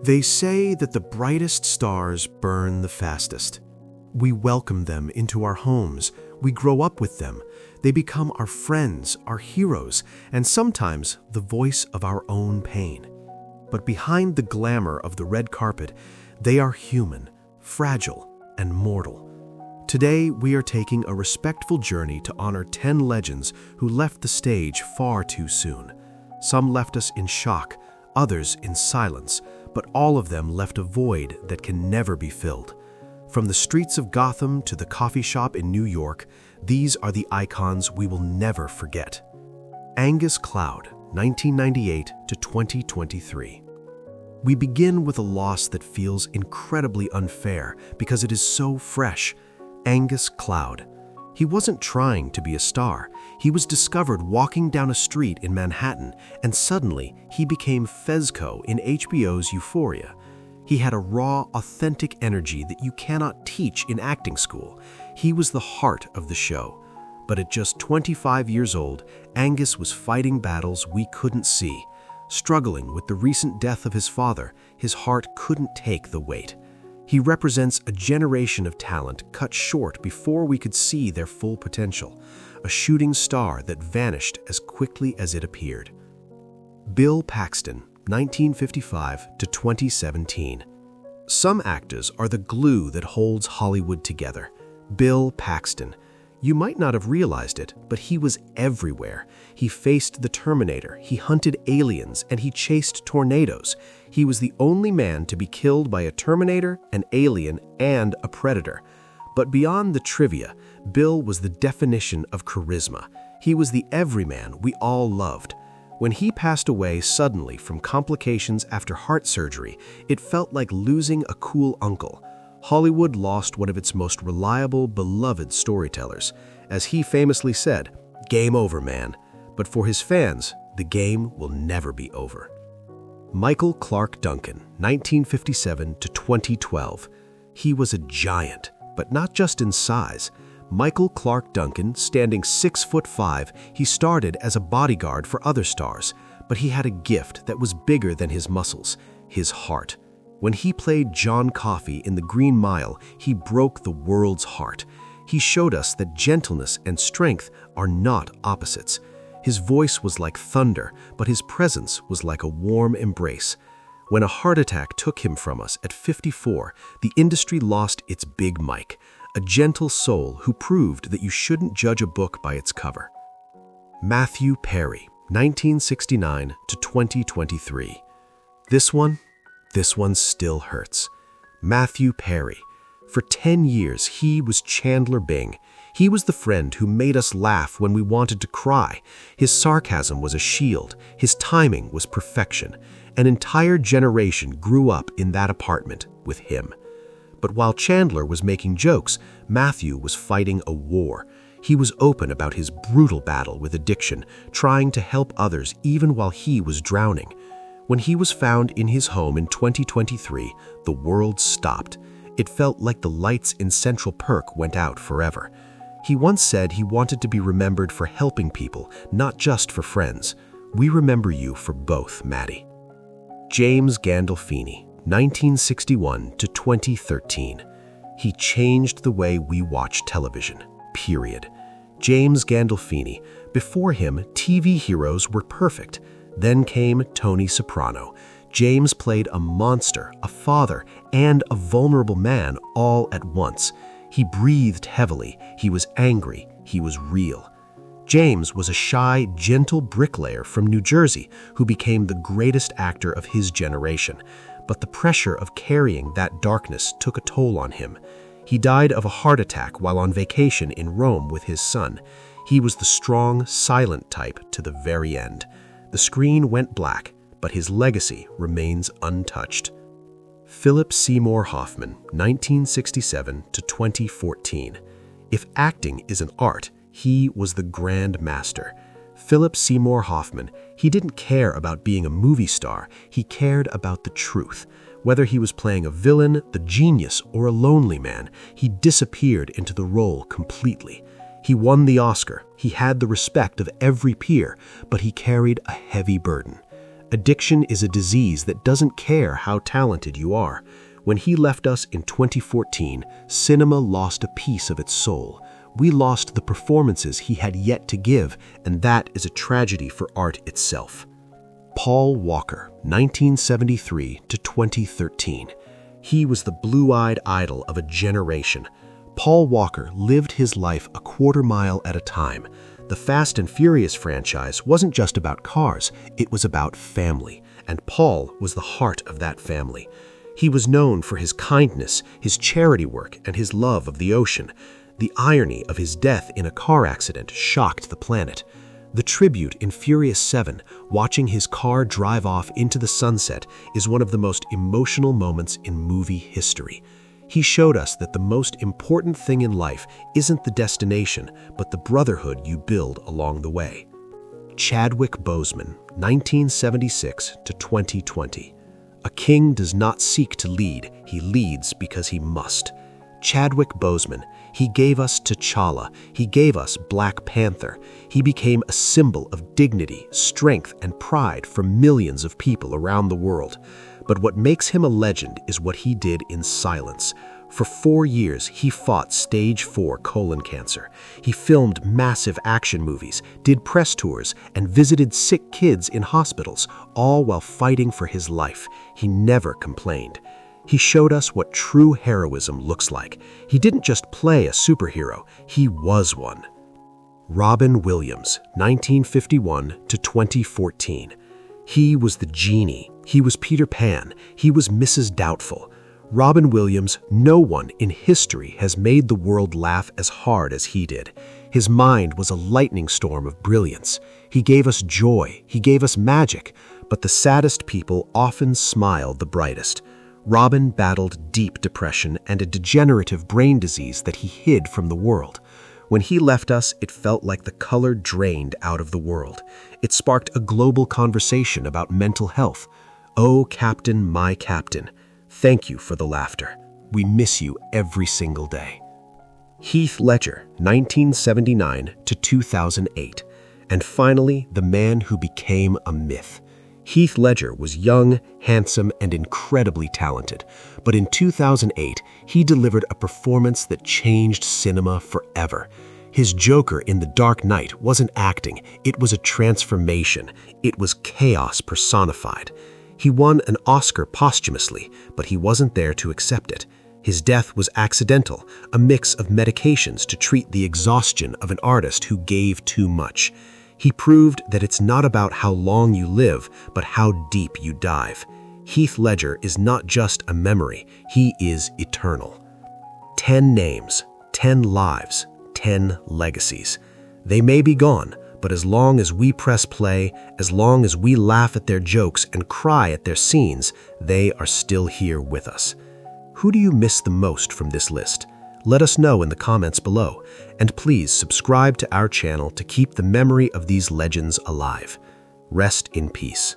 They say that the brightest stars burn the fastest. We welcome them into our homes. We grow up with them. They become our friends, our heroes, and sometimes the voice of our own pain. But behind the glamour of the red carpet, they are human, fragile, and mortal. Today, we are taking a respectful journey to honor 10 legends who left the stage far too soon. Some left us in shock, others in silence, but all of them left a void that can never be filled. From the streets of Gotham to the coffee shop in New York, these are the icons we will never forget. Angus Cloud, 1998 to 2023. We begin with a loss that feels incredibly unfair because it is so fresh. Angus Cloud. He wasn't trying to be a star. He was discovered walking down a street in Manhattan, and suddenly he became Fezco in HBO's Euphoria. He had a raw, authentic energy that you cannot teach in acting school. He was the heart of the show. But at just 25 years old, Angus was fighting battles we couldn't see. Struggling with the recent death of his father, his heart couldn't take the weight. He represents a generation of talent cut short before we could see their full potential, a shooting star that vanished as quickly as it appeared. Bill Paxton, 1955 to 2017. Some actors are the glue that holds Hollywood together. Bill Paxton. You might not have realized it, but he was everywhere. He faced the Terminator, he hunted aliens, and he chased tornadoes. He was the only man to be killed by a Terminator, an alien, and a Predator. But beyond the trivia, Bill was the definition of charisma. He was the everyman we all loved. When he passed away suddenly from complications after heart surgery, it felt like losing a cool uncle. Hollywood lost one of its most reliable, beloved storytellers. As he famously said, "Game over, man." But for his fans, the game will never be over. Michael Clarke Duncan, 1957 to 2012. He was a giant, but not just in size. Michael Clarke Duncan, standing 6'5", he started as a bodyguard for other stars, but he had a gift that was bigger than his muscles, his heart. When he played John Coffey in The Green Mile, he broke the world's heart. He showed us that gentleness and strength are not opposites. His voice was like thunder, but his presence was like a warm embrace. When a heart attack took him from us at 54, the industry lost its big Mike, a gentle soul who proved that you shouldn't judge a book by its cover. Matthew Perry, 1969 to 2023. This one still hurts. Matthew Perry. For 10 years, he was Chandler Bing. He was the friend who made us laugh when we wanted to cry. His sarcasm was a shield. His timing was perfection. An entire generation grew up in that apartment with him. But while Chandler was making jokes, Matthew was fighting a war. He was open about his brutal battle with addiction, trying to help others even while he was drowning. When he was found in his home in 2023, the world stopped. It felt like the lights in Central Perk went out forever. He once said he wanted to be remembered for helping people, not just for friends. We remember you for both, Maddie. James Gandolfini, 1961 to 2013. He changed the way we watch television, period. James Gandolfini. Before him, TV heroes were perfect. Then came Tony Soprano. James played a monster, a father, and a vulnerable man all at once. He breathed heavily, he was angry, he was real. James was a shy, gentle bricklayer from New Jersey who became the greatest actor of his generation. But the pressure of carrying that darkness took a toll on him. He died of a heart attack while on vacation in Rome with his son. He was the strong, silent type to the very end. The screen went black, but his legacy remains untouched. Philip Seymour Hoffman, 1967 to 2014. If acting is an art, he was the grand master. Philip Seymour Hoffman, he didn't care about being a movie star, he cared about the truth. Whether he was playing a villain, the genius, or a lonely man, he disappeared into the role completely. He won the Oscar, he had the respect of every peer, but he carried a heavy burden. Addiction is a disease that doesn't care how talented you are. When he left us in 2014, cinema lost a piece of its soul. We lost the performances he had yet to give, and that is a tragedy for art itself. Paul Walker, 1973 to 2013. He was the blue-eyed idol of a generation. Paul Walker lived his life a quarter mile at a time. The Fast and Furious franchise wasn't just about cars, it was about family, and Paul was the heart of that family. He was known for his kindness, his charity work, and his love of the ocean. The irony of his death in a car accident shocked the planet. The tribute in Furious 7, watching his car drive off into the sunset, is one of the most emotional moments in movie history. He showed us that the most important thing in life isn't the destination, but the brotherhood you build along the way. Chadwick Boseman, 1976 to 2020. A king does not seek to lead, he leads because he must. Chadwick Boseman, he gave us T'Challa, he gave us Black Panther. He became a symbol of dignity, strength, and pride for millions of people around the world. But what makes him a legend is what he did in silence. For 4 years, he fought stage 4 colon cancer. He filmed massive action movies, did press tours, and visited sick kids in hospitals, all while fighting for his life. He never complained. He showed us what true heroism looks like. He didn't just play a superhero, he was one. Robin Williams, 1951 to 2014. He was the genie, he was Peter Pan, he was Mrs. Doubtful. Robin Williams, no one in history has made the world laugh as hard as he did. His mind was a lightning storm of brilliance. He gave us joy, he gave us magic, but the saddest people often smile the brightest. Robin battled deep depression and a degenerative brain disease that he hid from the world. When he left us, it felt like the color drained out of the world. It sparked a global conversation about mental health. Oh, Captain, my Captain, thank you for the laughter. We miss you every single day. Heath Ledger, 1979 to 2008. And finally, the man who became a myth. Heath Ledger was young, handsome, and incredibly talented, but in 2008, he delivered a performance that changed cinema forever. His Joker in The Dark Knight wasn't acting, it was a transformation. It was chaos personified. He won an Oscar posthumously, but he wasn't there to accept it. His death was accidental, a mix of medications to treat the exhaustion of an artist who gave too much. He proved that it's not about how long you live, but how deep you dive. Heath Ledger is not just a memory, he is eternal. 10 names, 10 lives, 10 legacies. They may be gone, but as long as we press play, as long as we laugh at their jokes and cry at their scenes, they are still here with us. Who do you miss the most from this list? Let us know in the comments below, and please subscribe to our channel to keep the memory of these legends alive. Rest in peace.